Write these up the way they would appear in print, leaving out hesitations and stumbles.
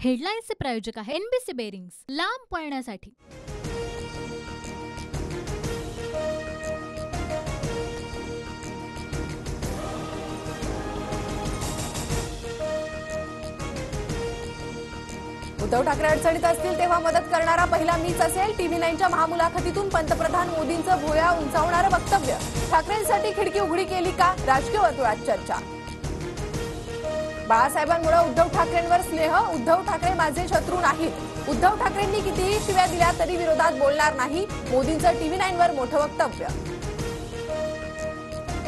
हेडलाईन्सचे प्रायोजक आहे NBC bearings, लांब पळण्यासाठी। उद्धव ठाकरे अडचणीत असतील तेव्हा मदत करणारा पहिला मीच असेल। टीव्ही 9च्या महामुलाखतीतून पंतप्रधान मोदींचं भुवया उंचावणारं वक्तव्य। ठाकरेंसाठी खिडकी उघडी केली का, राजकीय वर्तुळात चर्चा। बाळासाहेबांमुळे उद्धव ठाकरेंवर स्नेह, उद्धव ठाकरे माझे शत्रू नाहीत। उद्धव ठाकरेंनी कितीही शिव्या दिल्या तरी विरोधात बोलणार नाही, मोदींचं टीव्ही 9वर मोठं वक्तव्य।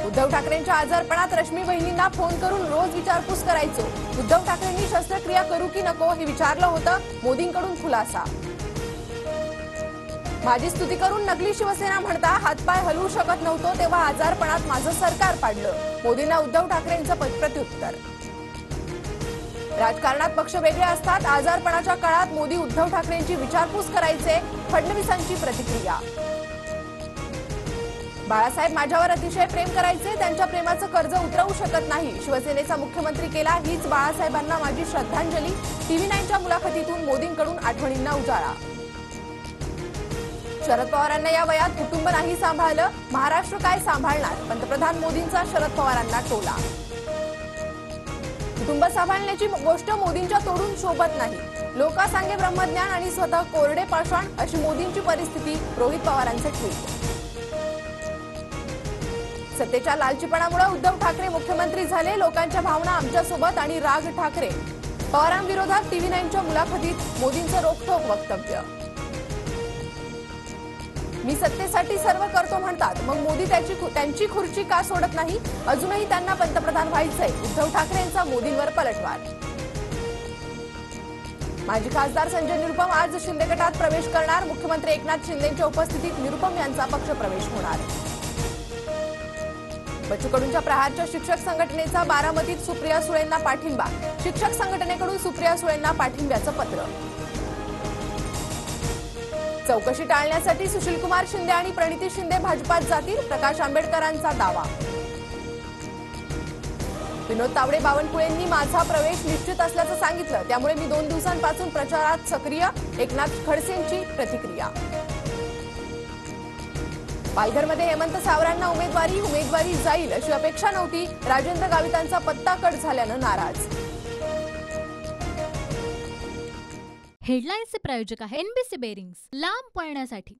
उद्धव ठाकरेंच्या आजारपणात रश्मी बहिणींना फोन करून रोज विचारपूस करायचो। उद्धव ठाकरेंनी शस्त्रक्रिया करू की नको हे विचारलं होतं, मोदींकडून खुलासा। माझी स्तुती करून नकली शिवसेना म्हणता हातपाय हलवू शकत नव्हतो तेव्हा आजारपणात माझं सरकार पाडलं, मोदींना उद्धव ठाकरेंचं प्रत्युत्तर। राजकारणात पक्ष वेगळे असतात, आजारपणाच्या काळात मोदी उद्धव ठाकरेंची विचारपूस करायचे, फडणवीसांची प्रतिक्रिया। बाळासाहेब माझ्यावर अतिशय प्रेम करायचे, त्यांच्या प्रेमाचं कर्ज उतरवू शकत नाही, शिवसेनेचा मुख्यमंत्री केला हीच बाळासाहेबांना माझी श्रद्धांजली। टीव्ही 9च्या मुलाखतीतून मोदींकडून आठवणींना उजाळा। शरद पवारांना या वयात कुटुंब नाही सांभाळलं, महाराष्ट्र काय सांभाळणार, पंतप्रधान मोदींचा शरद पवारांना टोला। कुटुंब सांभाळण्याची गोष्ट मोदींच्या तोडून शोभत नाही, लोकांसांगे ब्रह्मज्ञान आणि स्वतः कोरडे पाषाण अशी मोदींची परिस्थिती, रोहित पवारांचे ट्विट। सत्तेच्या लालचीपणामुळे उद्धव ठाकरे मुख्यमंत्री झाले, लोकांच्या भावना आमच्यासोबत आणि राग ठाकरे। पवारांविरोधात टीव्ही 9च्या मुलाखतीत मोदींचं रोखठोक वक्तव्य। मी सत्तेसाठी सर्व करतो म्हणतात, मग मोदी त्यांची खुर्ची का सोडत नाही, अजूनही त्यांना पंतप्रधान व्हायचंय, उद्धव ठाकरेंचा मोदींवर पलटवार। माजी खासदार संजय निरुपम आज शिंदे गटात प्रवेश करणार, मुख्यमंत्री एकनाथ शिंदेंच्या उपस्थितीत निरुपम यांचा पक्षप्रवेश होणार। बच्चू कडूंच्या प्रहारच्या शिक्षक संघटनेचा बारामतीत सुप्रिया सुळेंना पाठिंबा, शिक्षक संघटनेकडून सुप्रिया सुळेंना पाठिंब्याचं पत्र। चौकशी टाळण्यासाठी सुशीलकुमार शिंदे आणि प्रणिती शिंदे भाजपात जातील, प्रकाश आंबेडकरांचा दावा। विनोद तावडे बावनकुळेंनी माझा प्रवेश निश्चित असल्याचं सांगितलं, त्यामुळे मी 2 दिवसांपासून प्रचारात सक्रिय, एकनाथ खडसेंची प्रतिक्रिया। पालघरमध्ये हेमंत सावरांना उमेदवारी जाईल अशी अपेक्षा नव्हती, राजेंद्र गावितांचा पत्ता कट झाल्यानं नाराज। हेडलाईन्सचे प्रायोजक आहे एनबीसी बेरिंग्स, लांब पळण्यासाठी।